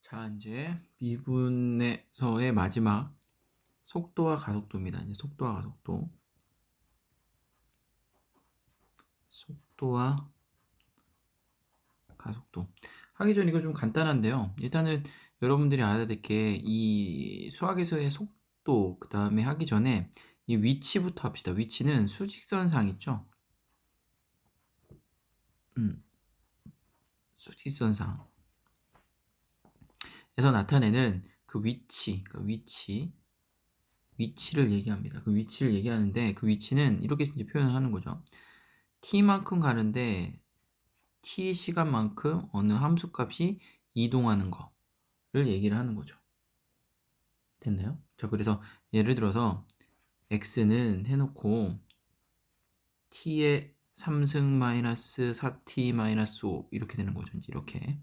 자, 이제 미분에서의 마지막 속도와 가속도입니다. 이제 속도와 가속도. 속도와 가속도. 하기 전 이거 좀 간단한데요. 일단은 여러분들이 알아야 될 게 이 수학에서의 속도, 그 다음에 하기 전에 이 위치부터 합시다. 위치는 수직선상 있죠? 수직선상에서 나타내는 그 위치, 위치를 얘기합니다. 그 위치를 얘기하는데 그 위치는 이렇게 이제 표현을 하는 거죠. t만큼 가는데 t 시간만큼 어느 함수값이 이동하는 거를 얘기를 하는 거죠. 됐나요? 자, 그래서 예를 들어서 x는 해놓고 t의 3승 마이너스 4t 마이너스 5 이렇게 되는 거죠. 이렇게.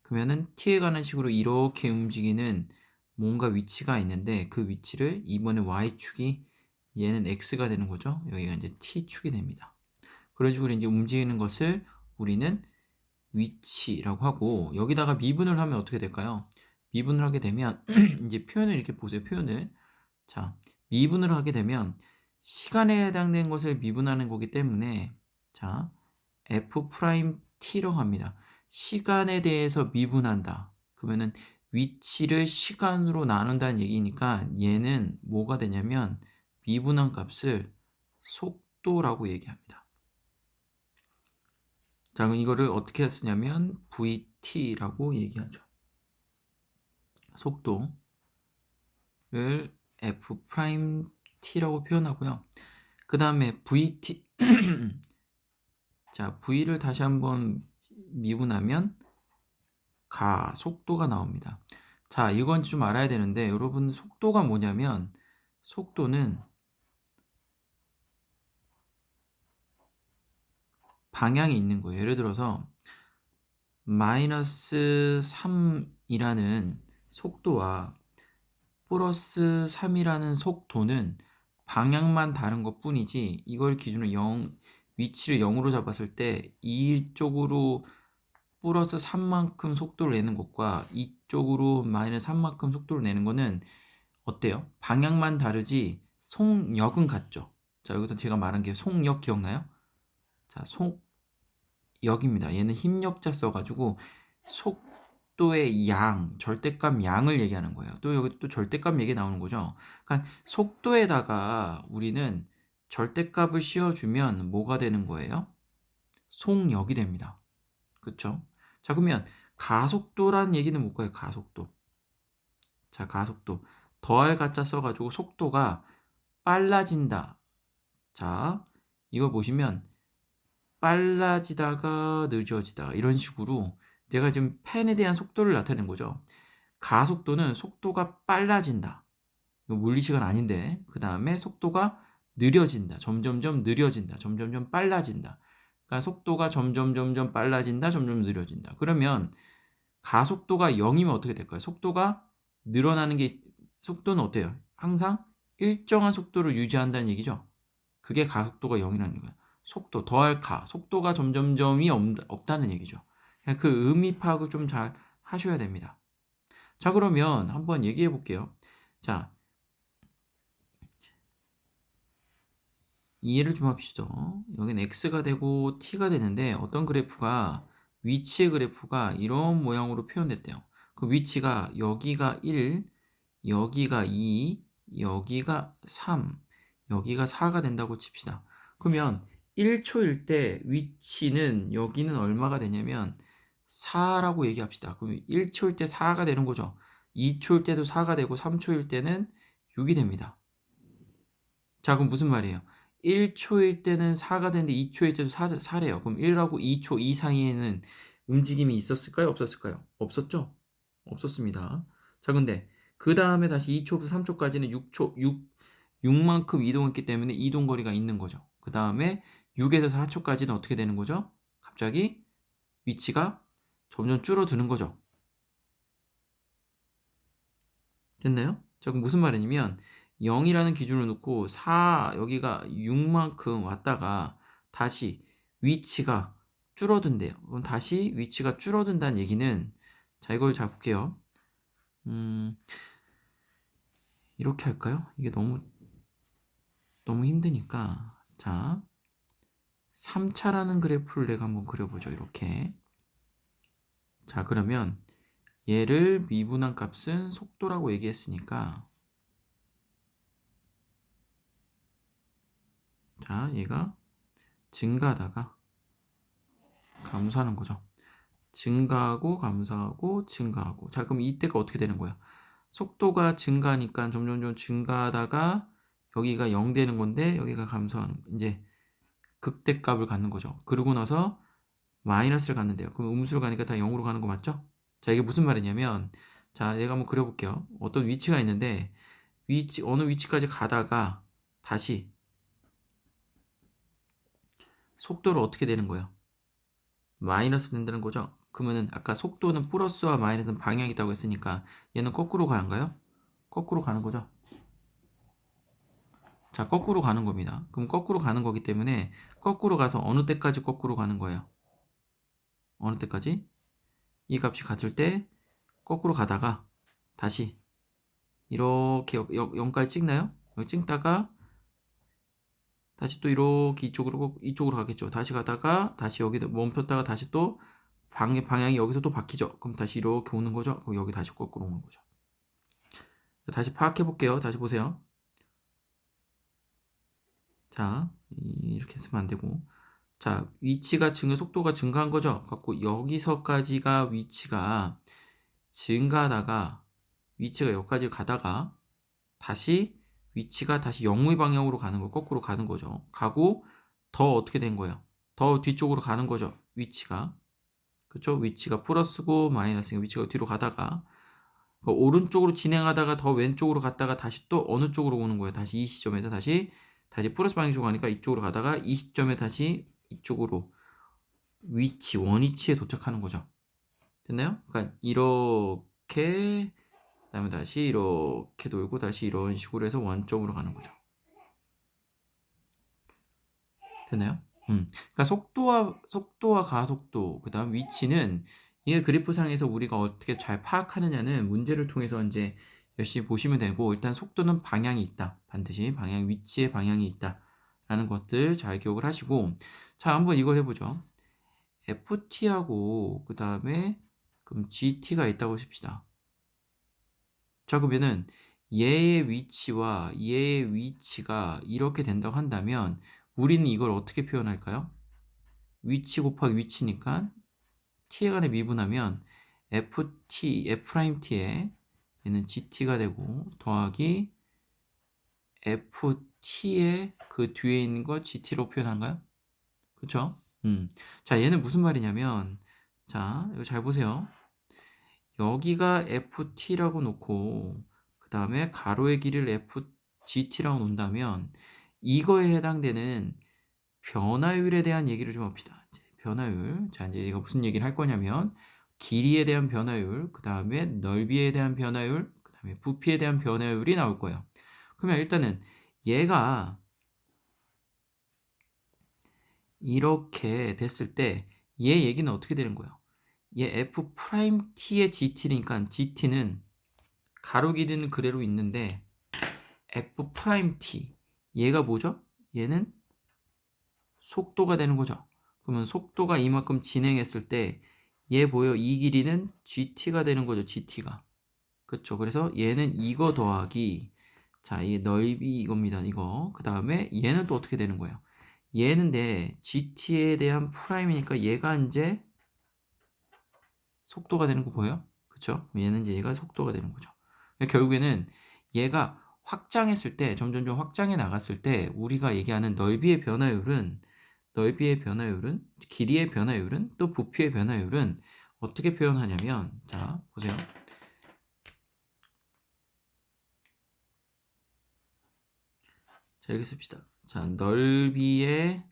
그러면은 t에 관한 식으로 이렇게 움직이는 뭔가 위치가 있는데 그 위치를 이번에 y축이 얘는 x가 되는 거죠. 여기가 이제 t축이 됩니다. 그런 식으로 이제 움직이는 것을 우리는 위치라고 하고, 여기다가 미분을 하면 어떻게 될까요? 미분을 하게 되면 이제 표현을 이렇게 보세요. 표현을. 자, 미분을 하게 되면 시간에 해당되는 것을 미분하는 거기 때문에, 자, f't라고 합니다. 시간에 대해서 미분한다. 그러면은 위치를 시간으로 나눈다는 얘기니까 얘는 뭐가 되냐면 미분한 값을 속도라고 얘기합니다. 자, 그럼 이거를 어떻게 쓰냐면 vt라고 얘기하죠. 속도를 f't라고 표현하고요. 그 다음에 vt 자, v를 다시 한번 미분하면 가속도가 나옵니다. 자, 이건 좀 알아야 되는데 여러분 속도가 뭐냐면 속도는 방향이 있는 거예요. 예를 들어서 마이너스 3이라는 속도와 플러스 3이라는 속도는 방향만 다른 것 뿐이지, 이걸 기준으로 위치를 0으로 잡았을 때 이쪽으로 플러스 3만큼 속도를 내는 것과 이쪽으로 마이너스 3만큼 속도를 내는 거는 어때요? 방향만 다르지 속력은 같죠. 자, 여기서 제가 말한 게 속력 기억나요? 자, 속력입니다. 얘는 힘력자 써가지고 속도의 양, 절대값 양을 얘기하는 거예요. 또 여기 또 절대값 얘기 나오는 거죠. 그러니까 속도에다가 우리는 절대값을 씌워주면 뭐가 되는 거예요? 속력이 됩니다. 그쵸? 자, 그러면 가속도란 얘기는 뭘까요? 가속도. 자, 가속도. 더할 가짜 써가지고 속도가 빨라진다. 자, 이거 보시면 빨라지다가 늦어지다 이런 식으로 내가 지금 펜에 대한 속도를 나타낸 거죠. 가속도는 속도가 빨라진다. 이거 물리식은 아닌데, 그 다음에 속도가 느려진다. 점점점 느려진다. 점점점 빨라진다. 그러니까 속도가 점점점점 빨라진다. 점점 느려진다. 그러면 가속도가 0이면 어떻게 될까요? 속도가 늘어나는 게, 속도는 어때요? 항상 일정한 속도를 유지한다는 얘기죠. 그게 가속도가 0이라는 거예요. 속도 더할 가, 속도가 점점점이 없다는 얘기죠. 그 의미 파악을 좀 잘 하셔야 됩니다. 자, 그러면 한번 얘기해 볼게요. 자, 이해를 좀 합시다. 여기는 x가 되고 t가 되는데 어떤 그래프가, 위치의 그래프가 이런 모양으로 표현됐대요. 그 위치가 여기가 1, 여기가 2, 여기가 3, 여기가 4가 된다고 칩시다. 그러면 1초일 때 위치는 여기는 얼마가 되냐면 4라고 얘기합시다. 그럼 1초일 때 4가 되는 거죠. 2초일 때도 4가 되고 3초일 때는 6이 됩니다. 자, 그럼 무슨 말이에요? 1초일 때는 4가 되는데 2초일 때도 4래요. 그럼 1하고 2초 이 사이에는 움직임이 있었을까요? 없었을까요? 없었죠? 없었습니다. 자, 근데 그 다음에 다시 2초부터 3초까지는 6만큼 이동했기 때문에 이동거리가 있는 거죠. 그 다음에 6에서 4초까지는 어떻게 되는 거죠? 갑자기 위치가 점점 줄어드는 거죠. 됐나요? 자, 그럼 무슨 말이냐면 0이라는 기준을 놓고 4, 여기가 6만큼 왔다가 다시 위치가 줄어든대요. 그럼 다시 위치가 줄어든다는 얘기는, 자, 이걸 잘 볼게요. 이렇게 할까요? 이게 너무 힘드니까. 자, 3차라는 그래프를 내가 한번 그려보죠. 이렇게. 자, 그러면 얘를 미분한 값은 속도라고 얘기했으니까, 자, 얘가 증가하다가 감소하는 거죠. 증가하고 감소하고 증가하고. 자, 그럼 이때가 어떻게 되는 거야? 속도가 증가하니까 점점 증가하다가 여기가 0 되는 건데 여기가 감소하는, 이제 극대값을 갖는 거죠. 그러고 나서 마이너스를 갖는데요. 그럼 음수를 가니까 다 0으로 가는 거 맞죠? 자, 이게 무슨 말이냐면, 자, 얘가 한번 그려볼게요. 어떤 위치가 있는데 어느 위치까지 가다가 다시 속도를 어떻게 되는 거예요? 마이너스 된다는 거죠. 그러면은 아까 속도는 플러스와 마이너스는 방향이 있다고 했으니까 얘는 거꾸로 가는가요? 거꾸로 가는 거죠. 자, 거꾸로 가는 겁니다. 그럼 거꾸로 가는 거기 때문에 거꾸로 가서 어느 때까지 거꾸로 가는 거예요? 어느 때까지? 이 값이 같을 때 거꾸로 가다가 다시 이렇게 0까지 찍나요? 여기 찍다가 다시 또 이렇게 이쪽으로 가겠죠. 다시 가다가 다시 여기 멈췄다가 다시 또 방향이 여기서 또 바뀌죠. 그럼 다시 이렇게 오는 거죠. 그럼 여기 다시 거꾸로 오는 거죠. 다시 파악해 볼게요. 다시 보세요. 자, 이렇게 쓰면 안 되고, 자, 속도가 증가한 거죠. 갖고 여기서까지가 위치가 증가하다가 위치가 여기까지 가다가 다시 위치가 다시 0의 방향으로 가는 거, 거꾸로 가는 거죠. 가고 더 어떻게 된 거예요? 더 뒤쪽으로 가는 거죠. 위치가. 그쵸? 위치가 플러스고 마이너스고 위치가 뒤로 가다가 오른쪽으로 진행하다가 더 왼쪽으로 갔다가 다시 또 어느 쪽으로 오는 거예요. 다시 이 시점에서 다시 플러스 방향으로 가니까 이쪽으로 가다가 이 시점에 다시 이쪽으로 원위치에 도착하는 거죠. 됐나요? 그러니까 이렇게, 그다음에 다시 이렇게 돌고 다시 이런 식으로 해서 원점으로 가는 거죠. 됐나요? 그러니까 속도와 가속도, 그다음 위치는 이게 그래프상에서 우리가 어떻게 잘 파악하느냐는 문제를 통해서 이제 열심히 보시면 되고, 일단 속도는 방향이 있다. 반드시 위치에 방향이 있다. 라는 것들 잘 기억을 하시고, 자, 한번 이걸 해보죠. FT하고 그다음에 그럼 GT가 있다고 칩시다. 자, 그러면은 얘의 위치와 얘의 위치가 이렇게 된다고 한다면 우리는 이걸 어떻게 표현할까요? 위치 곱하기 위치니까 t에 관해 미분하면 F'T에 얘는 GT가 되고 더하기 FT의 그 뒤에 있는 거 GT로 표현한가요? 그쵸? 자, 얘는 무슨 말이냐면, 자, 이거 잘 보세요. 여기가 FT라고 놓고 그 다음에 가로의 길이를 FGT라고 놓는다면 이거에 해당되는 변화율에 대한 얘기를 좀 합시다. 이제 변화율. 자, 이제 이거 무슨 얘기를 할 거냐면 길이에 대한 변화율, 그 다음에 넓이에 대한 변화율, 그 다음에 부피에 대한 변화율이 나올 거예요. 그러면 일단은 얘가 이렇게 됐을 때 얘 얘기는 어떻게 되는 거예요? 얘 F'T의 GT니까 GT는 가로 길이는 그대로 있는데 F'T 얘가 뭐죠? 얘는 속도가 되는 거죠. 그러면 속도가 이만큼 진행했을 때 얘 보여? 이 길이는 GT가 되는 거죠. GT가. 그렇죠. 그래서 얘는 이거 더하기, 자, 이 넓이 이겁니다. 이거. 그 다음에 얘는 또 어떻게 되는 거예요? 얘는 GT에 대한 프라임이니까 얘가 이제 속도가 되는 거 보여요? 그쵸? 얘는 이제 얘가 속도가 되는 거죠. 그러니까 결국에는 얘가 확장했을 때, 점점 확장해 나갔을 때, 우리가 얘기하는 길이의 변화율은, 또 부피의 변화율은 어떻게 표현하냐면, 자, 보세요. 자, 이렇게 씁시다. 자, 넓이의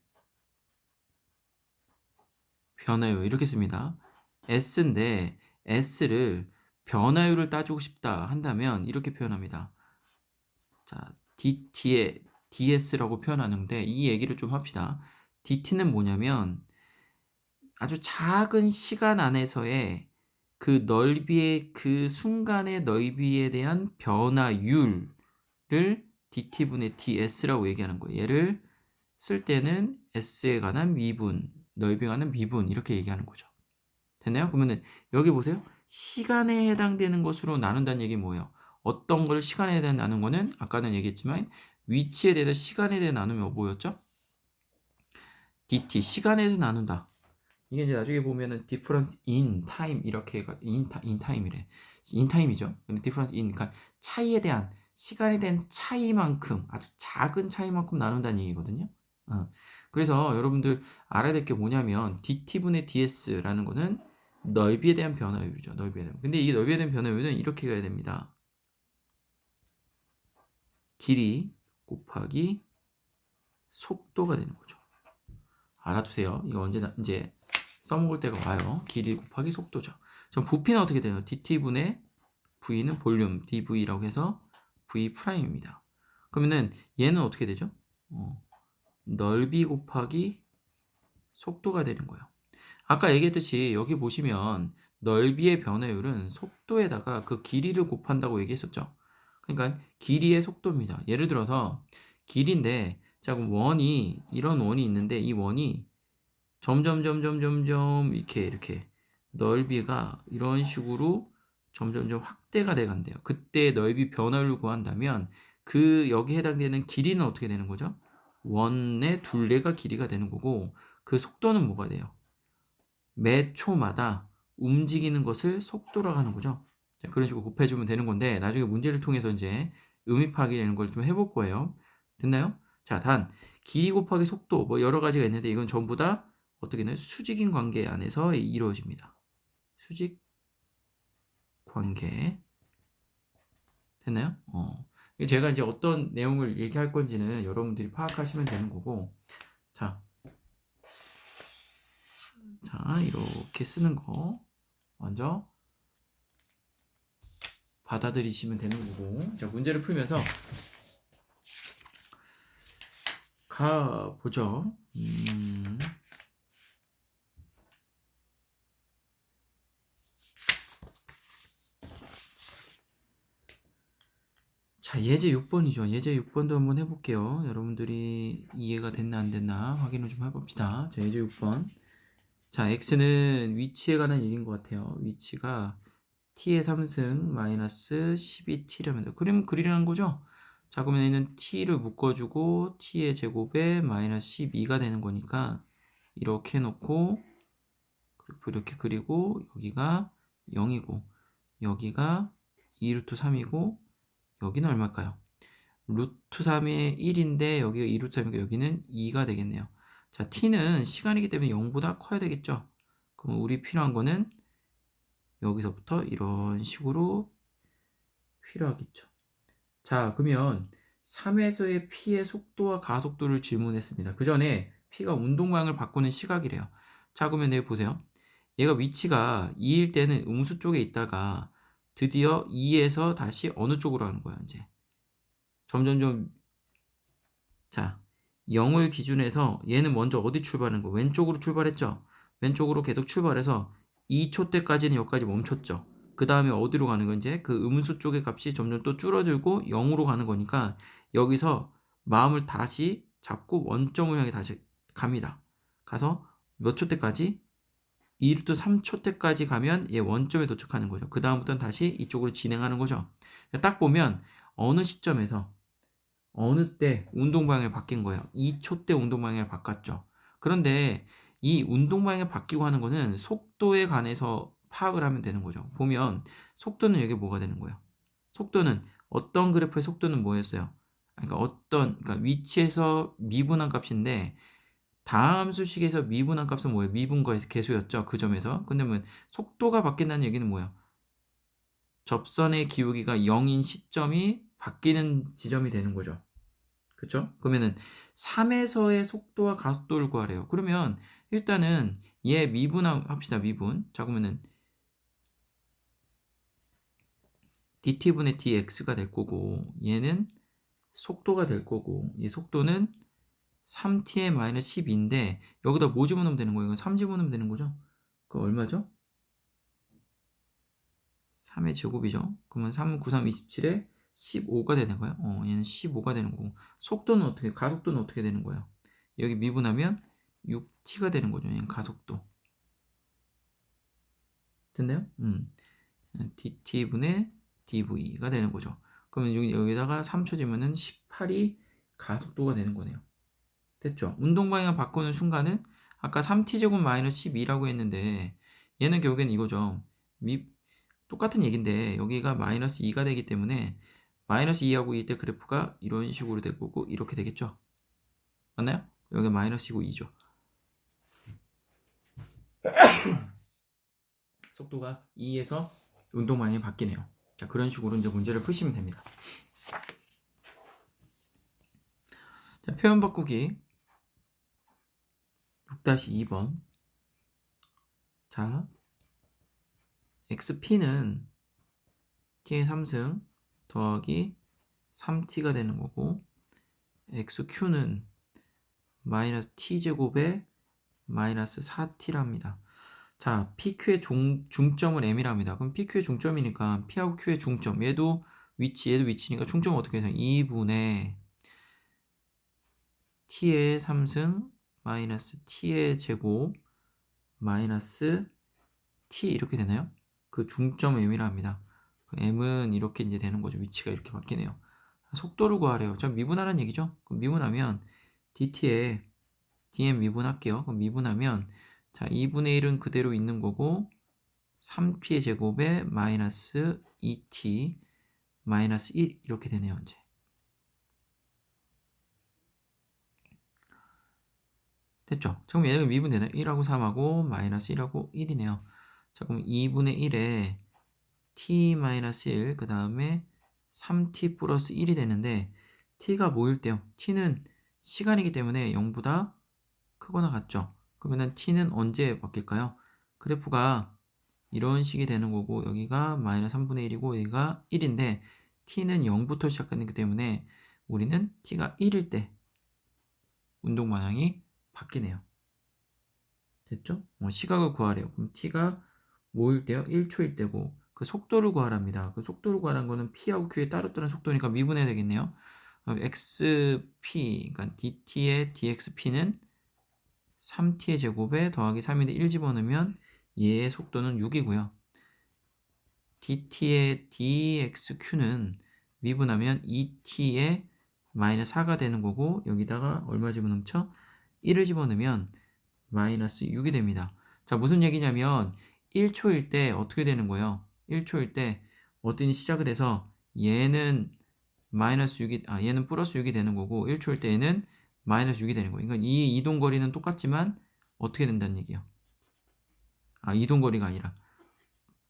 변화율, 이렇게 씁니다. S인데, S를 변화율을 따지고 싶다 한다면, 이렇게 표현합니다. 자, DT의 DS라고 표현하는데 이 얘기를 좀 합시다. DT는 뭐냐면 아주 작은 시간 안에서의 그 넓이의 그 순간의 넓이에 대한 변화율을 dt분의 ds라고 얘기하는 거예요. 얘를 쓸 때는 s에 관한 미분, 넓이에 관한 미분 이렇게 얘기하는 거죠. 됐나요? 그러면은 여기 보세요. 시간에 해당되는 것으로 나눈다는 얘기 뭐예요? 어떤 걸 시간에 대해 나눈 거는 아까는 얘기했지만 위치에 대해서 시간에 대해 나누면 뭐였죠? dt 시간에 대해서 나눈다. 이게 이제 나중에 보면은 difference in time 이렇게 in time이래. in time이죠. difference in 그러니까 차이에 대한 시간에 대한 차이만큼 아주 작은 차이만큼 나눈다는 얘기거든요. 그래서 여러분들 알아야 될 게 뭐냐면 dt분의 ds라는 거는 넓이에 대한 변화율이죠. 넓이에 대한. 근데 이 넓이에 대한 변화율은 이렇게 가야 됩니다. 길이 곱하기 속도가 되는 거죠. 알아두세요. 이거 언제 이제 써먹을 때가 와요. 길이 곱하기 속도죠. 그럼 부피는 어떻게 돼요? dt분의 v는 볼륨 dv라고 해서 v'입니다. 그러면은 얘는 어떻게 되죠? 넓이 곱하기 속도가 되는 거예요. 아까 얘기했듯이 여기 보시면 넓이의 변화율은 속도에다가 그 길이를 곱한다고 얘기했었죠. 그러니까 길이의 속도입니다. 예를 들어서 길인데 자 그럼 원이 이런 원이 있는데 이 원이 점점 이렇게 넓이가 이런 식으로 점점점 확대가 돼 간대요. 그때 넓이 변화를 구한다면 그 여기 해당되는 길이는 어떻게 되는 거죠? 원의 둘레가 길이가 되는 거고 그 속도는 뭐가 돼요? 매 초마다 움직이는 것을 속도라고 하는 거죠. 자, 그런 식으로 곱해주면 되는 건데 나중에 문제를 통해서 이제 의미 파악이라는 걸 좀 해볼 거예요. 됐나요? 자, 단 길이 곱하기 속도 뭐 여러 가지가 있는데 이건 전부 다 어떻게는 수직인 관계 안에서 이루어집니다. 수직 관계 됐나요? 제가 이제 어떤 내용을 얘기할 건지는 여러분들이 파악하시면 되는 거고 자, 이렇게 쓰는 거 먼저 받아들이시면 되는 거고 자, 문제를 풀면서 가보죠. 자, 예제 6번이죠. 예제 6번도 한번 해볼게요. 여러분들이 이해가 됐나 안 됐나 확인을 좀 해봅시다. 자, 예제 6번. 자, x는 위치에 관한 얘기인 것 같아요. 위치가 t의 3승 마이너스 12t라면 그림 그리라는 거죠. 자, 그러면 얘는 t를 묶어주고 t의 제곱에 마이너스 12가 되는 거니까 이렇게 해놓고 그래프 이렇게 그리고 여기가 0이고 여기가 2루트 3이고 여기는 얼마일까요? 루트 3의 1인데 여기가 2루트 3이니까 여기는 2가 되겠네요. 자, t는 시간이기 때문에 0보다 커야 되겠죠. 그럼 우리 필요한 거는 여기서부터 이런 식으로 필요하겠죠. 자, 그러면 3에서의 p의 속도와 가속도를 질문했습니다. 그 전에 p가 운동 방향을 바꾸는 시각이래요. 자, 그러면 여기 보세요. 얘가 위치가 2일 때는 음수 쪽에 있다가 드디어 2에서 다시 어느 쪽으로 가는 거야, 이제. 점점점 자, 0을 기준해서 얘는 먼저 어디 출발하는 거? 왼쪽으로 출발했죠? 왼쪽으로 계속 출발해서 2초 때까지는 여기까지 멈췄죠. 그 다음에 어디로 가는 건지 그 음수 쪽의 값이 점점 또 줄어들고 0으로 가는 거니까 여기서 마음을 다시 잡고 원점을 향해 다시 갑니다. 가서 몇 초 때까지? 2루트 3초 때까지 가면 얘 원점에 도착하는 거죠. 그 다음부터는 다시 이쪽으로 진행하는 거죠. 딱 보면 어느 시점에서 어느 때 운동 방향이 바뀐 거예요. 2초 때 운동 방향을 바꿨죠. 그런데 이 운동 방향이 바뀌고 하는 거는 속도에 관해서 파악을 하면 되는 거죠. 보면 속도는 여기 뭐가 되는 거예요? 속도는 어떤 그래프의 속도는 뭐였어요? 그러니까 위치에서 미분한 값인데 다음 수식에서 미분한 값은 뭐예요? 미분과 계수였죠. 그 점에서. 근데 뭐 속도가 바뀐다는 얘기는 뭐예요? 접선의 기울기가 0인 시점이 바뀌는 지점이 되는 거죠. 그쵸? 그러면은 3에서의 속도와 가속도를 구하래요. 그러면 일단은 얘 미분 합시다. 미분. 자, 그러면은 dt분의 dx가 될 거고 얘는 속도가 될 거고 이 속도는 3t의 마이너스 10인데 여기다 뭐 집어넣으면 되는 거예요? 이건 3 집어넣으면 되는 거죠? 그거 얼마죠? 3의 제곱이죠. 그러면 3, 9, 3, 27에 15가 되는 거예요. 얘는 15가 되는 거고. 속도는 어떻게, 가속도는 어떻게 되는 거예요? 여기 미분하면 6t가 되는 거죠. 얘는 가속도. 됐나요? dt분의 dv가 되는 거죠. 그러면 여기다가 3 쳐지면은 18이 가속도가 되는 거네요. 됐죠? 운동 방향 바꾸는 순간은 아까 3t제곱 마이너스 12라고 했는데 얘는 결국엔 이거죠. 똑같은 얘기인데 여기가 마이너스 2가 되기 때문에 마이너스 2하고 2 때 그래프가 이런 식으로 될 거고 이렇게 되겠죠? 맞나요? 여기 마이너스 2고 2죠. 속도가 2에서 운동 방향이 바뀌네요. 자, 그런 식으로 이제 문제를 푸시면 됩니다. 자, 표현 바꾸기 6-2번. 자, xp는 t의 3승 더하기 3t가 되는 거고 xq는 마이너스 t제곱에 마이너스 4t랍니다. 자, PQ의 중점은 M이랍니다. 그럼 PQ의 중점이니까 P하고 Q의 중점, 얘도 위치니까 중점은 어떻게 해서 2분의 T의 3승 마이너스 T의 제곱 마이너스 T 이렇게 되나요? 그 중점 M이랍니다. M은 이렇게 이제 되는 거죠. 위치가 이렇게 바뀌네요. 속도를 구하래요. 자, 미분하라는 얘기죠. 그럼 미분하면 DT에 DM 미분할게요. 그럼 미분하면 자, 2분의 1은 그대로 있는 거고 3p의 제곱에 마이너스 2t 마이너스 1 이렇게 되네요. 이제 됐죠? 지금 얘는 미분되나요? 1하고 3하고 마이너스 1하고 1이네요. 자, 그럼 2분의 1에 t 마이너스 1 그 다음에 3t 플러스 1이 되는데 t가 뭐일 때요? t는 시간이기 때문에 0보다 크거나 같죠? 그러면 t는 언제 바뀔까요? 그래프가 이런 식이 되는 거고 여기가 마이너스 3분의 1이고 여기가 1인데 t는 0부터 시작하기 때문에 우리는 t가 1일 때 운동 방향이 바뀌네요. 됐죠? 시각을 구하래요. 그럼 t가 뭐일 때요? 1초일 때고 그 속도를 구하랍니다. 그 속도를 구하라는 거는 p하고 q에 따로따른 속도니까 미분해야 되겠네요. xp 그러니까 dt의 dxp는 3t의 제곱에 더하기 3인데 1 집어넣으면 얘의 속도는 6이고요. dt의 dxq는 미분하면 2t의 마이너스 4가 되는 거고 여기다가 얼마 집어넣죠? 1을 집어넣으면 마이너스 6이 됩니다. 자, 무슨 얘기냐면 1초일 때 어떻게 되는 거예요? 1초일 때 어떤 시작을 해서 얘는 마이너스 6이 얘는 플러스 6이 되는 거고 1초일 때 얘는 마이너스 6이 되는 거예요. 그러니까 이 이동 거리는 똑같지만 어떻게 된다는 얘기예요? 이동 거리가 아니라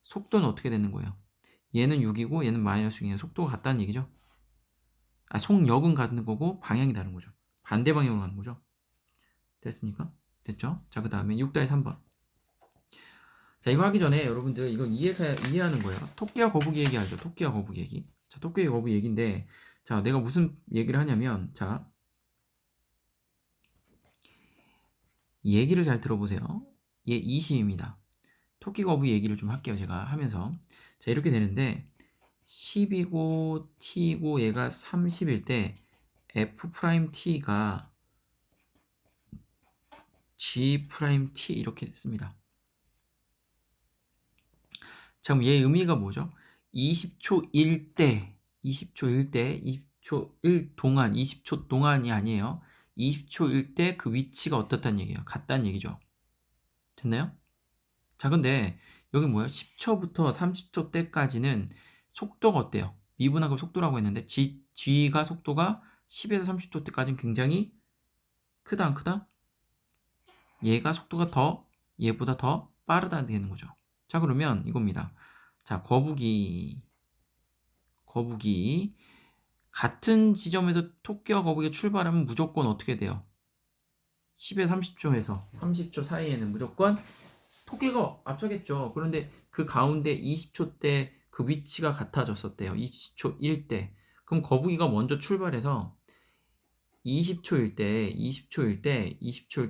속도는 어떻게 되는 거예요? 얘는 6이고 얘는 마이너스 6이에요. 속도가 같다는 얘기죠. 속력은 같은 거고 방향이 다른 거죠. 반대 방향으로 가는 거죠. 됐습니까? 됐죠? 자, 그 다음에 6-3번. 자, 이거 하기 전에 여러분들 이거 이해하는 거예요. 토끼와 거북이 얘기 알죠? 토끼와 거북이 얘기. 자, 토끼와 거북이 얘기인데, 자, 내가 무슨 얘기를 하냐면, 자, 얘기를 잘 들어보세요. 얘 20입니다. 토끼 거북이 얘기를 좀 할게요. 제가 하면서. 자, 이렇게 되는데, 10이고 t고 얘가 30일 때 f't가 g't 이렇게 됐습니다. 자, 그럼 얘 의미가 뭐죠? 20초 1대 20초 1 동안 20초 동안이 아니에요. 20초 1대 그 위치가 어떻다는 얘기예요? 같다는 얘기죠. 됐나요? 자, 근데 여기 뭐야? 10초부터 30초 때까지는 속도가 어때요? 미분하고 속도라고 했는데 g가 속도가 10에서 30초 때까지는 굉장히 크다 안 크다? 얘가 속도가 얘보다 더 빠르다 되는 거죠. 자, 그러면 이겁니다. 자, 거북이 같은 지점에서 토끼와 거북이 출발하면 무조건 어떻게 돼요? 10에 30초에서 30초 사이에는 무조건 토끼가 앞서겠죠. 그런데 그 가운데 20초 때 그 위치가 같아졌었대요. 20초 1대. 그럼 거북이가 먼저 출발해서 20초일 때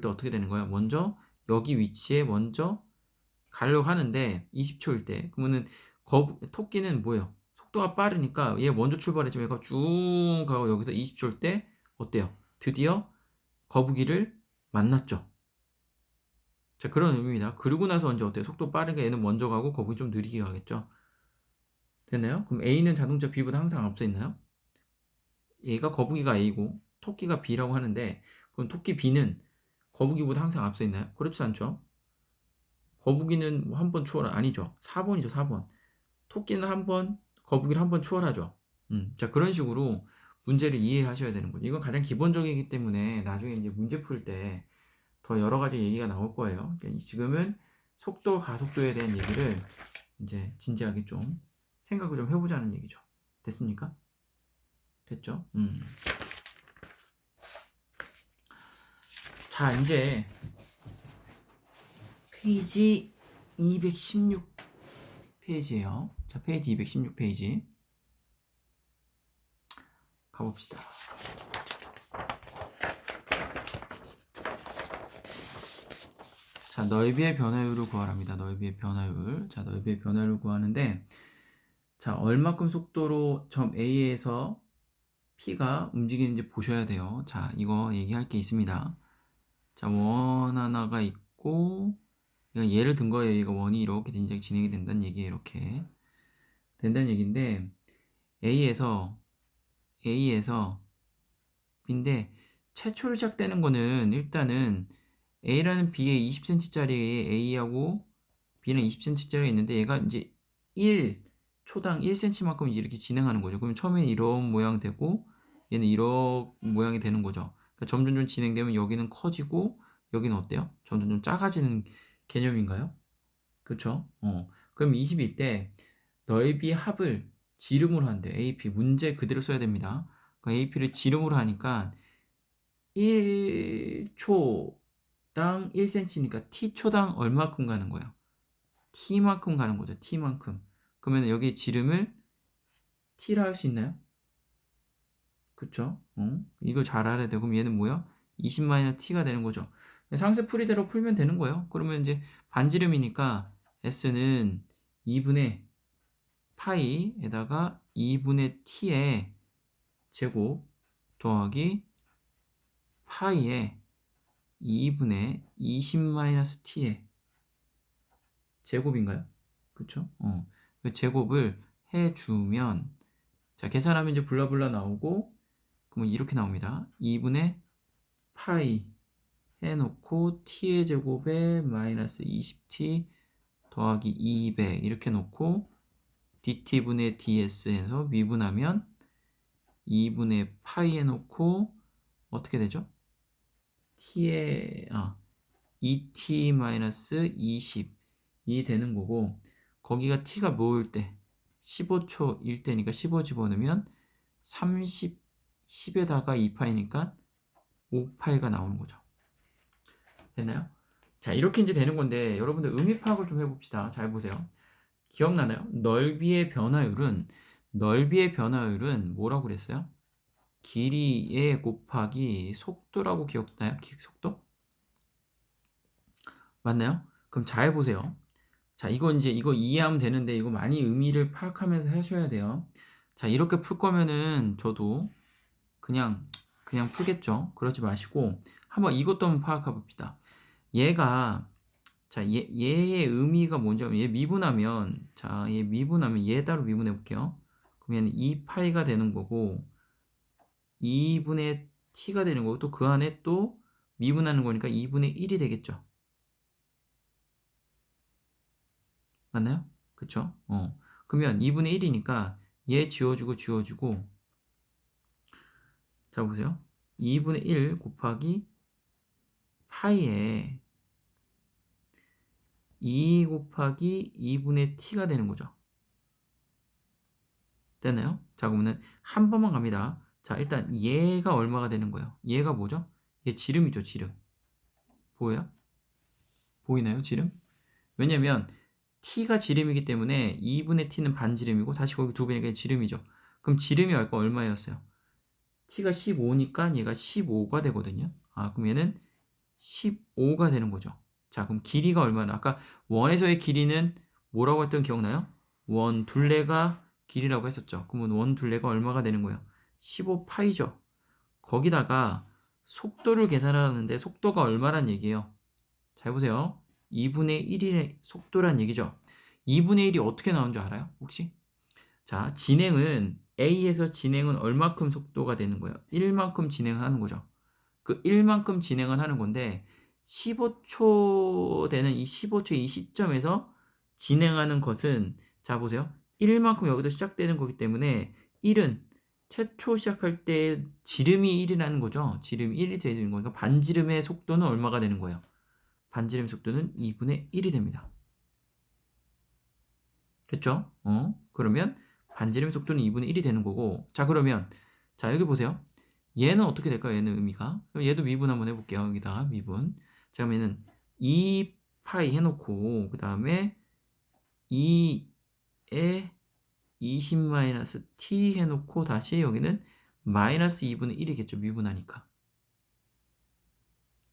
어떻게 되는 거야? 먼저 여기 위치에 먼저 가려고 하는데 20초일 때 그러면은 토끼는 뭐예요? 속도가 빠르니까 얘 먼저 출발했지만 얘가 쭉 가고 여기서 20초일 때 어때요? 드디어 거북이를 만났죠. 자, 그런 의미입니다. 그러고 나서 언제 어때요? 속도 빠르게 얘는 먼저 가고 거북이 좀 느리게 가겠죠. 됐나요? 그럼 A는 자동차 B보다 항상 앞서 있나요? 얘가 거북이가 A고 토끼가 B라고 하는데 그럼 토끼 B는 거북이보다 항상 앞서 있나요? 그렇지 않죠. 거북이는 한 번 추월 아니죠. 4번이죠. 4번. 토끼는 한 번, 거북이를 한 번 추월하죠. 자, 그런 식으로 문제를 이해하셔야 되는 거죠. 이건 가장 기본적이기 때문에 나중에 이제 문제 풀 때 더 여러 가지 얘기가 나올 거예요. 그러니까 지금은 속도, 가속도에 대한 얘기를 이제 진지하게 좀 생각을 좀 해보자는 얘기죠. 됐습니까? 됐죠? 자, 이제 페이지 216페이지예요. 자, 페이지 216페이지 가봅시다. 자, 넓이의 변화율을 구하랍니다. 넓이의 변화율. 자, 넓이의 변화율을 구하는데 자, 얼마큼 속도로 점 A에서 P가 움직이는지 보셔야 돼요. 자, 이거 얘기할 게 있습니다. 자, 원 하나가 있고 예를 든 거예요. 얘가 원이 이렇게 진행이 된다는 얘기예요. 이렇게 된다는 얘기인데 A에서 B인데 최초로 시작되는 거는 일단은 A라는 B에 20cm짜리 A하고 B는 20cm짜리 있는데 얘가 이제 1초당 1cm만큼 이렇게 진행하는 거죠. 그러면 처음엔 이런 모양 되고 얘는 이런 모양이 되는 거죠. 그러니까 점점 진행되면 여기는 커지고 여기는 어때요? 점점 좀 작아지는 개념인가요? 그렇죠? 그럼 20일 때 넓이 합을 지름으로 한대. AP 문제 그대로 써야 됩니다. 그러니까 AP를 지름으로 하니까 1초당 1cm니까 t초당 얼마큼 가는 거예요? t만큼 가는 거죠. t만큼. 그러면 여기 지름을 t라 할 수 있나요? 그쵸? 이거 잘 알아야 되고 그럼 얘는 뭐야? 20-t가 되는 거죠. 상세 풀이대로 풀면 되는 거예요. 그러면 이제 반지름이니까 s는 2분의 파이에다가 2분의 t의 제곱 더하기 파이에 2분의 20-t의 제곱인가요? 그쵸? 그 제곱을 해주면 자 계산하면 이제 블라블라 나오고 그러면 이렇게 나옵니다. 2분의 파이 해놓고 t의 제곱에 마이너스 20t 더하기 200 이렇게 놓고 dt분의 ds 해서 미분하면 2분의 파이 해놓고 어떻게 되죠? t의 2t-20이 되는 거고 거기가 t가 뭐일 때 15초일 때니까 15 집어넣으면 30 10에다가 2파이니까 5파이가 나오는 거죠. 됐나요? 자, 이렇게 이제 되는 건데 여러분들 의미 파악을 좀 해봅시다. 잘 보세요. 기억나나요? 넓이의 변화율은 뭐라고 그랬어요? 길이에 곱하기 속도라고 기억나요? 속도? 맞나요? 그럼 잘 보세요. 자, 이거 이해하면 되는데 이거 많이 의미를 파악하면서 하셔야 돼요. 자, 이렇게 풀 거면은 저도 그냥 풀겠죠. 그러지 마시고 한번 이것도 한번 파악해 봅시다. 얘가 자, 얘의 의미가 뭔지면 얘 미분하면 자, 얘 미분하면 얘 따로 미분해 볼게요. 그러면 2파이가 되는 거고 2분의 t가 되는 거고 또 그 안에 또 미분하는 거니까 2분의 1이 되겠죠. 맞나요? 그쵸? 그러면 2분의 1이니까 얘 지워주고 자 보세요. 2분의 1 곱하기 파이에 2 곱하기 2분의 t가 되는 거죠. 됐나요? 자 그러면 한 번만 갑니다. 자 일단 얘가 얼마가 되는 거예요? 얘가 뭐죠? 얘 지름이죠. 지름. 보여요? 보이나요? 지름? 왜냐면 t가 지름이기 때문에 2분의 t는 반지름이고 다시 거기 2배니까 지름이죠. 그럼 지름이 아까 얼마였어요? t가 15니까 얘가 15가 되거든요. 그럼 얘는 15가 되는 거죠. 자, 그럼 길이가 얼마나? 아까 원에서의 길이는 뭐라고 했던 기억나요? 원 둘레가 길이라고 했었죠. 그러면 원 둘레가 얼마가 되는 거예요? 15파이죠. 거기다가 속도를 계산하는데 속도가 얼마란 얘기예요? 잘 보세요. 2분의 1의 속도란 얘기죠. 2분의 1이 어떻게 나온 줄 알아요? 혹시? 자, 진행은 A에서 진행은 얼마큼 속도가 되는 거예요? 1만큼 진행하는 거죠. 그 1만큼 진행을 하는 건데 15초 되는 이 15초의 이 시점에서 진행하는 것은 자 보세요. 1만큼 여기도 시작되는 거기 때문에 1은 최초 시작할 때 지름이 1이라는 거죠. 지름이 1이 되는 거니까 반지름의 속도는 얼마가 되는 거예요? 반지름 속도는 2분의 1이 됩니다. 됐죠? 그러면 반지름 속도는 2분의 1이 되는 거고 자 그러면 자 여기 보세요. 얘는 어떻게 될까요? 얘는 의미가 그럼 얘도 미분 한번 해볼게요. 여기다가 미분 자 그럼 얘는 2파이 해놓고 그 다음에 2에 20-t 해놓고 다시 여기는 마이너스 2분의 1이겠죠. 미분하니까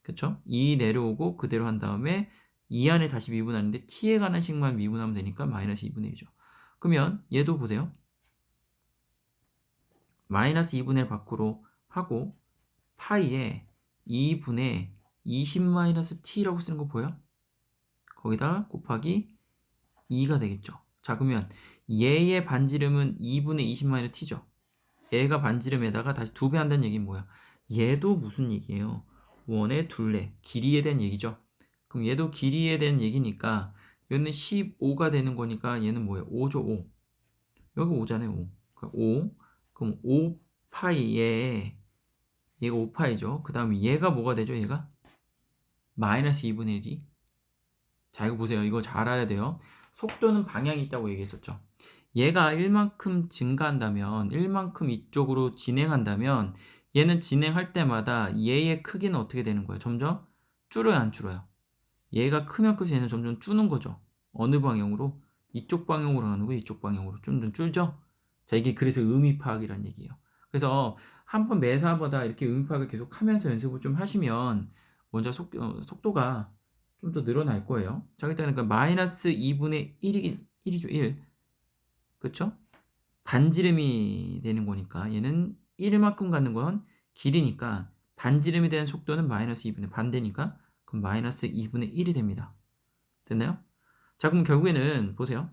그쵸? 2 내려오고 그대로 한 다음에 2 안에 다시 미분하는데 t에 관한 식만 미분하면 되니까 마이너스 2분의 1이죠. 그러면 얘도 보세요. 마이너스 2분의 1 밖으로 하고 파이에 2분의 20-t라고 쓰는 거 보여? 거기다 곱하기 2가 되겠죠. 자 그러면 얘의 반지름은 2분의 20-t죠. 얘가 반지름에다가 다시 2배 한다는 얘기는 뭐야? 얘도 무슨 얘기예요? 원의 둘레, 길이에 대한 얘기죠. 그럼 얘도 길이에 대한 얘기니까 얘는 15가 되는 거니까 얘는 뭐예요? 5죠, 5. 여기 5잖아요, 5. 그러니까 5. 그럼 5파이에 얘가 5파이죠. 그 다음에 얘가 뭐가 되죠, 얘가? 마이너스 2분의 1이. 자, 이거 보세요. 이거 잘 알아야 돼요. 속도는 방향이 있다고 얘기했었죠. 얘가 1만큼 증가한다면, 1만큼 이쪽으로 진행한다면, 얘는 진행할 때마다 얘의 크기는 어떻게 되는 거예요? 점점 줄어요, 안 줄어요? 얘가 크면 클수록 얘는 점점 줄는 거죠. 어느 방향으로? 이쪽 방향으로 가는 거, 이쪽 방향으로 점점 줄죠? 자, 이게 그래서 의미 파악이란 얘기예요. 그래서 한 번 매사마다 이렇게 의미 파악을 계속 하면서 연습을 좀 하시면 먼저 속도가 좀 더 늘어날 거예요. 자, 일단은 그 마이너스 2분의 1이죠, 1. 그쵸? 반지름이 되는 거니까 얘는 1만큼 가는 건 길이니까 반지름에 대한 속도는 마이너스 2분의 반대니까 그럼 마이너스 2분의 1이 됩니다. 됐나요? 자 그럼 결국에는 보세요.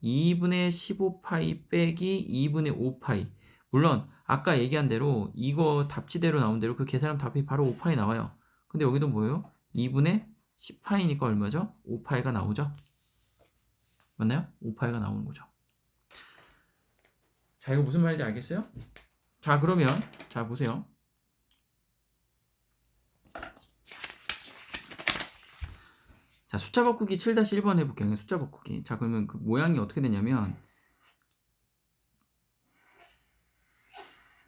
2분의 15파이 빼기 2분의 5파이 물론 아까 얘기한 대로 이거 답지대로 나온 대로 그 계산하면 답이 바로 5파이 나와요. 근데 여기도 뭐예요? 2분의 10파이니까 얼마죠? 5파이가 나오죠? 맞나요? 5파이가 나오는 거죠. 자 이거 무슨 말인지 알겠어요? 자 그러면 자 보세요. 자 숫자 바꾸기 7-1번 해볼게요. 숫자 바꾸기. 자 그러면 그 모양이 어떻게 되냐면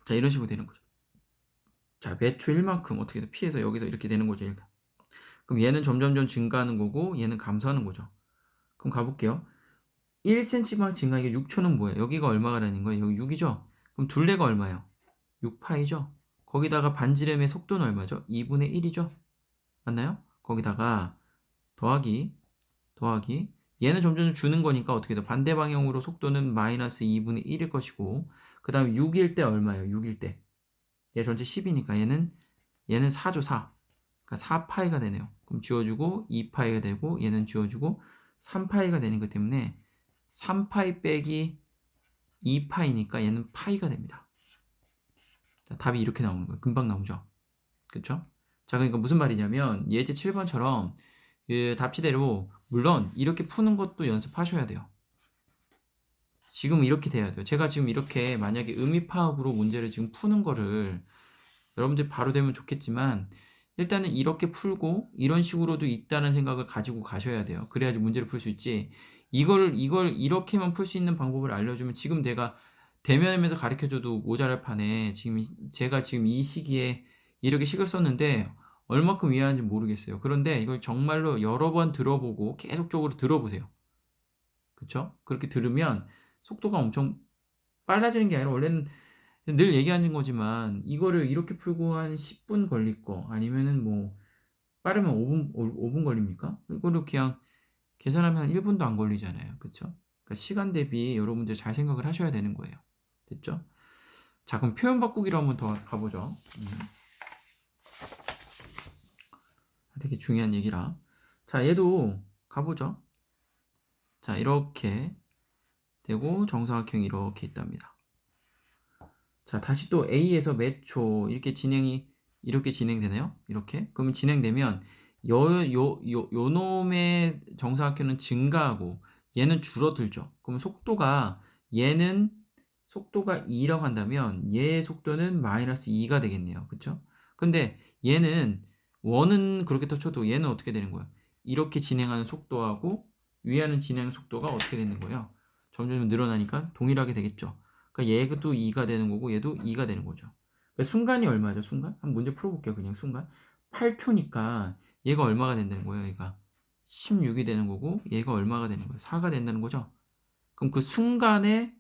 자 이런 식으로 되는 거죠. 자 매초 1만큼 어떻게 돼? 피해서 여기서 이렇게 되는 거죠. 일단. 그럼 얘는 점점점 증가하는 거고 얘는 감소하는 거죠. 그럼 가볼게요. 1cm만 증가한 게 6초는 뭐예요? 여기가 얼마가라는 거예요? 여기 6이죠? 그럼 둘레가 얼마예요? 6파이죠? 거기다가 반지름의 속도는 얼마죠? 2분의 1이죠? 맞나요? 거기다가 더하기 얘는 점점 주는 거니까 어떻게 돼? 반대 방향으로 속도는 마이너스 2분의 1일 것이고 그 다음에 6일 때 얼마예요? 6일 때 얘 전체 10이니까 얘는 4죠 4 그러니까 4파이가 되네요. 그럼 지워주고 2파이가 되고 얘는 지워주고 3파이가 되는 것 때문에 3파이 빼기 2파이니까 얘는 파이가 됩니다. 자, 답이 이렇게 나오는 거예요. 금방 나오죠. 그쵸? 자, 그러니까 무슨 말이냐면 예제 7번처럼 그 답지대로 물론 이렇게 푸는 것도 연습하셔야 돼요. 지금 이렇게 돼야 돼요. 제가 지금 이렇게 만약에 의미 파악으로 문제를 지금 푸는 거를 여러분들 바로 되면 좋겠지만 일단은 이렇게 풀고 이런 식으로도 있다는 생각을 가지고 가셔야 돼요. 그래야지 문제를 풀 수 있지. 이걸 이렇게만 풀 수 있는 방법을 알려주면 지금 내가 대면에서 가르쳐줘도 모자랄 판에 지금 제가 지금 이 시기에 이렇게 식을 썼는데 얼마큼 이해하는지 모르겠어요. 그런데 이걸 정말로 여러 번 들어보고 계속적으로 들어보세요. 그쵸? 그렇게 들으면 속도가 엄청 빨라지는 게 아니라 원래는 늘 얘기하는 거지만 이거를 이렇게 풀고 한 10분 걸릴 거 아니면은 뭐 빠르면 5분 걸립니까? 이거를 그냥 계산하면 한 1분도 안 걸리잖아요. 그쵸? 그러니까 시간 대비 여러분들 잘 생각을 하셔야 되는 거예요. 됐죠? 자, 그럼 표현 바꾸기로 한번 더 가보죠. 되게 중요한 얘기라. 자, 얘도 가보죠. 자, 이렇게 되고 정사각형이 이렇게 있답니다. 자, 다시 또 A에서 몇 초 이렇게 진행되나요? 이렇게? 그러면 진행되면 요 놈의 정사각형은 증가하고 얘는 줄어들죠. 그러면 얘는 속도가 2라고 한다면 얘의 속도는 마이너스 2가 되겠네요. 그쵸? 근데 얘는 원은 그렇게 쳐도 얘는 어떻게 되는 거예요? 이렇게 진행하는 속도하고 위하는 진행 속도가 어떻게 되는 거예요? 점점 늘어나니까 동일하게 되겠죠. 그러니까 얘도 2가 되는 거고 얘도 2가 되는 거죠. 그러니까 순간이 얼마죠? 순간? 한번 문제 풀어볼게요. 그냥 순간. 8초니까 얘가 얼마가 된다는 거예요? 얘가 16이 되는 거고 얘가 얼마가 되는 거예요? 4가 된다는 거죠. 그럼 그 순간의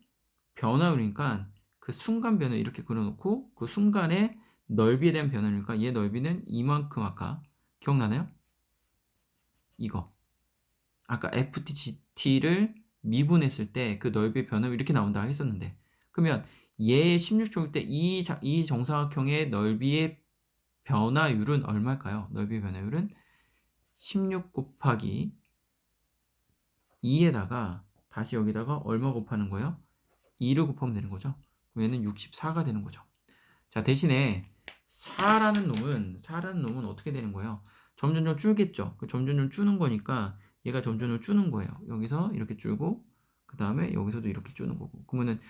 변화율이니까 그 순간 변화 이렇게 그려놓고 그 순간의 넓이에 대한 변화니까 얘 넓이는 이만큼 아까 기억나나요? 이거 아까 FTGT를 미분했을 때 그 넓이의 변화율 이렇게 나온다 했었는데 그러면 얘 16초일 때 이 정사각형의 넓이의 변화율은 얼마일까요? 넓이의 변화율은 16 곱하기 2에다가 다시 여기다가 얼마 곱하는 거예요? 2를 곱하면 되는 거죠. 그럼 얘는 64가 되는 거죠. 자, 대신에 4라는 놈은 어떻게 되는 거예요? 점점점 줄겠죠. 점점점 줄는 거니까 얘가 점점점 줄는 거예요. 여기서 이렇게 줄고 그 다음에 여기서도 이렇게 줄는 거고 그러면은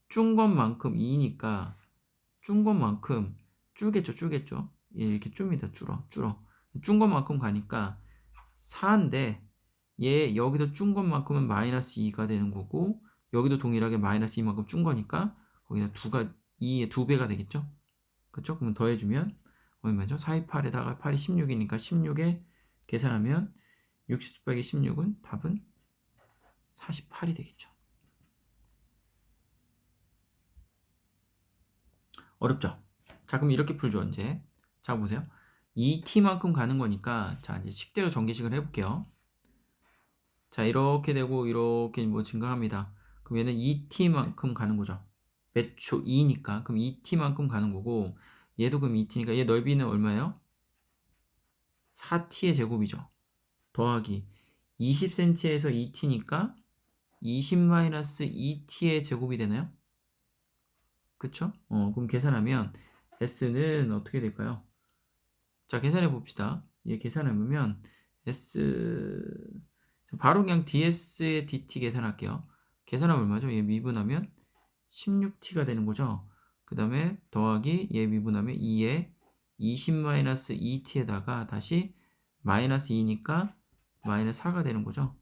준 것만큼 2니까 준 것만큼 줄겠죠. 얘 이렇게 줍니다. 줄어. 준 것만큼 가니까 4인데 얘 여기서 준 것만큼은 마이너스 2가 되는 거고 여기도 동일하게 마이너스 2만큼 준 거니까 거기다 2의 2배가 되겠죠. 그쵸? 그럼 더해주면 얼마죠? 428에다가 8이 16이니까 16에 계산하면 60 빼기 16은 답은 48이 되겠죠. 어렵죠? 자, 그럼 이렇게 풀죠, 이제. 자, 보세요. 2t만큼 가는 거니까, 자, 이제 식대로 전개식을 해볼게요. 자, 이렇게 되고, 이렇게 뭐 증가합니다. 그럼 얘는 2t만큼 가는 거죠. 몇 초? 2니까. 그럼 2t만큼 가는 거고, 얘도 그럼 2t니까, 얘 넓이는 얼마예요? 4t의 제곱이죠. 더하기 20cm에서 2t니까 20-2t의 제곱이 되나요? 그쵸? 그럼 계산하면 s는 어떻게 될까요? 자, 계산해 봅시다. 얘 계산해보면 s 바로 그냥 ds의 dt 계산할게요. 계산하면 얼마죠? 얘 미분하면 16t가 되는 거죠. 그 다음에 더하기 얘 미분하면 2에 20-2t에다가 다시 마이너스 2니까 마이너스 4가 되는 거죠.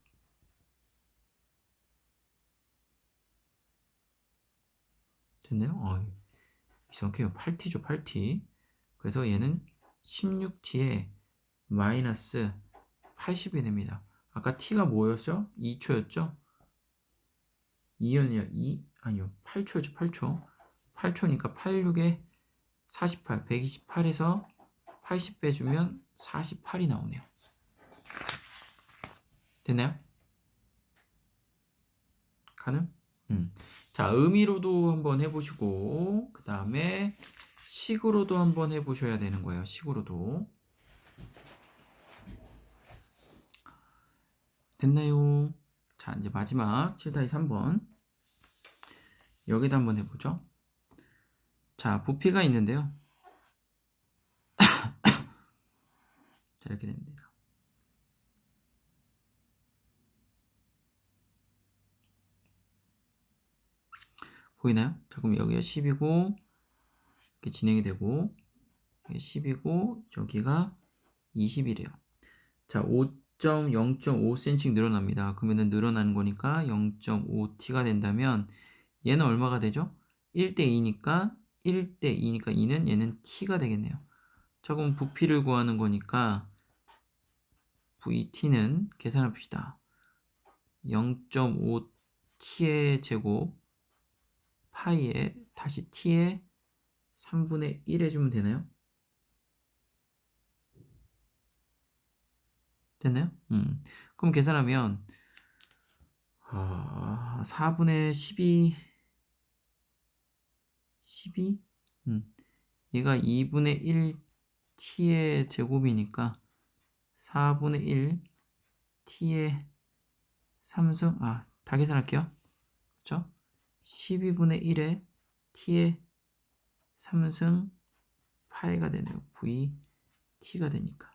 됐나요? 이상해요. 8t죠, 8t. 그래서 얘는 16t에 마이너스 80이 됩니다. 아까 t가 뭐였죠? 2초였죠? 2연이요? 아니요. 8초였죠, 8초. 8초니까 86에 48, 128에서 80 빼주면 48이 나오네요. 됐나요? 가능? 자, 의미로도 한번 해보시고, 그 다음에 식으로도 한번 해보셔야 되는 거예요. 식으로도. 됐나요? 자, 이제 마지막 7-3번. 여기다 한번 해보죠. 자, 부피가 있는데요. 자, 이렇게 됩니다. 보이나요? 자, 그럼 여기가 10이고, 이렇게 진행이 되고, 10이고, 저기가 20이래요. 자, 0.5cm 늘어납니다. 그러면은 늘어나는 거니까 0.5t가 된다면 얘는 얼마가 되죠? 1대2니까 2는 얘는 t가 되겠네요. 자, 그럼 부피를 구하는 거니까 VT는 계산해 봅시다. 0.5t의 제곱 파이에 다시 t의 3분의 1 해주면 되나요? 됐나요? 그럼 계산하면 4분의 12? 얘가 2분의 1 t의 제곱이니까 4분의 1 t의 3승, 다 계산할게요. 그쵸? 12분의 1에 t의 3승 파이가 되네요. v t가 되니까.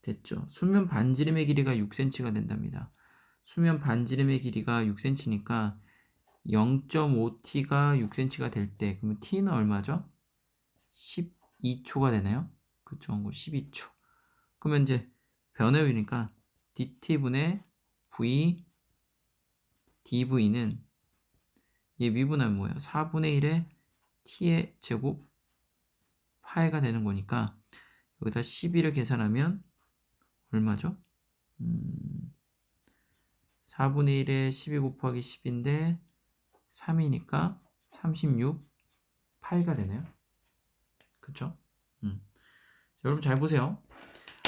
됐죠? 수면 반지름의 길이가 6cm가 된답니다. 수면 반지름의 길이가 6cm니까 0.5t가 6cm가 될 때, 그러면 t는 얼마죠? 12초가 되나요? 그쵸? 12초. 그러면 이제 변화율이니까 dt분의 v dv는 얘 미분하면 뭐예요? 4분의 1의 t의 제곱 파이가 되는 거니까 여기다 12를 계산하면 얼마죠? 4분의 1에 12 곱하기 10인데 3이니까 36 파이가 되네요. 그쵸? 여러분 잘 보세요.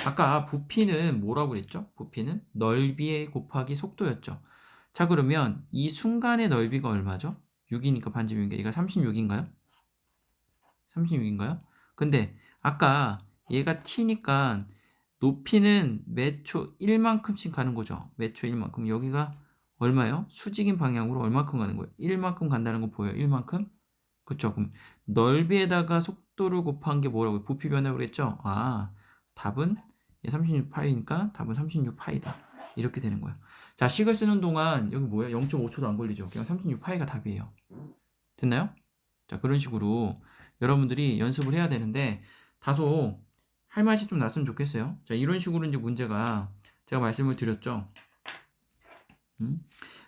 아까 부피는 뭐라고 그랬죠? 부피는 넓이에 곱하기 속도였죠. 자, 그러면 이 순간의 넓이가 얼마죠? 6이니까 반지름인게 얘가 36인가요? 36인가요? 근데 아까 얘가 t니까 높이는 매초 1만큼씩 가는 거죠. 매초 1만큼. 여기가 얼마예요? 수직인 방향으로 얼마큼 가는 거예요? 1만큼 간다는 거 보여요? 1만큼? 그쵸? 그럼 넓이에다가 속도를 곱한 게 뭐라고요? 부피 변화율 했죠? 답은 36파이니까 답은 36파이다. 이렇게 되는 거예요. 자, 식을 쓰는 동안 여기 뭐예요? 0.5초도 안 걸리죠? 그냥 36파이가 답이에요. 됐나요? 자, 그런 식으로 여러분들이 연습을 해야 되는데 다소 할 맛이 좀 났으면 좋겠어요. 자, 이런 식으로 이제 문제가 제가 말씀을 드렸죠.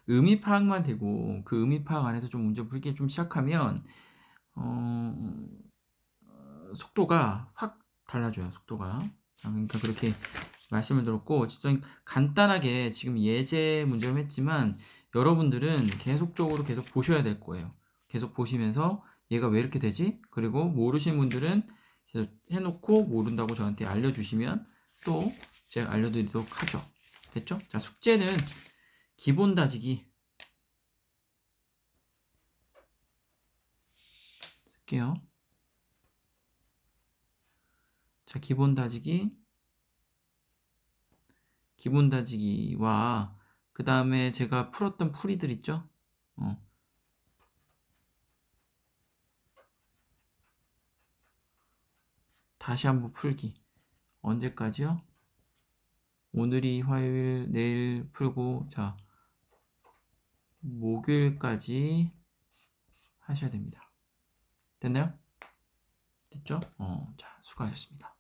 의미 파악만 되고 그 의미 파악 안에서 좀 문제 풀기 좀 시작하면 속도가 확 달라져요. 속도가. 그러니까 그렇게 말씀을 들었고 진짜 간단하게 지금 예제 문제를 했지만 여러분들은 계속적으로 계속 보셔야 될 거예요. 계속 보시면서 얘가 왜 이렇게 되지? 그리고 모르시는 분들은 계속 해놓고 모른다고 저한테 알려주시면 또 제가 알려드리도록 하죠. 됐죠? 자, 숙제는 기본 다지기 쓸게요. 자, 기본 다지기와 그 다음에 제가 풀었던 풀이들 있죠? 다시 한번 풀기. 언제까지요? 오늘이 화요일, 내일 풀고, 자, 목요일까지 하셔야 됩니다. 됐나요? 됐죠? 자, 수고하셨습니다.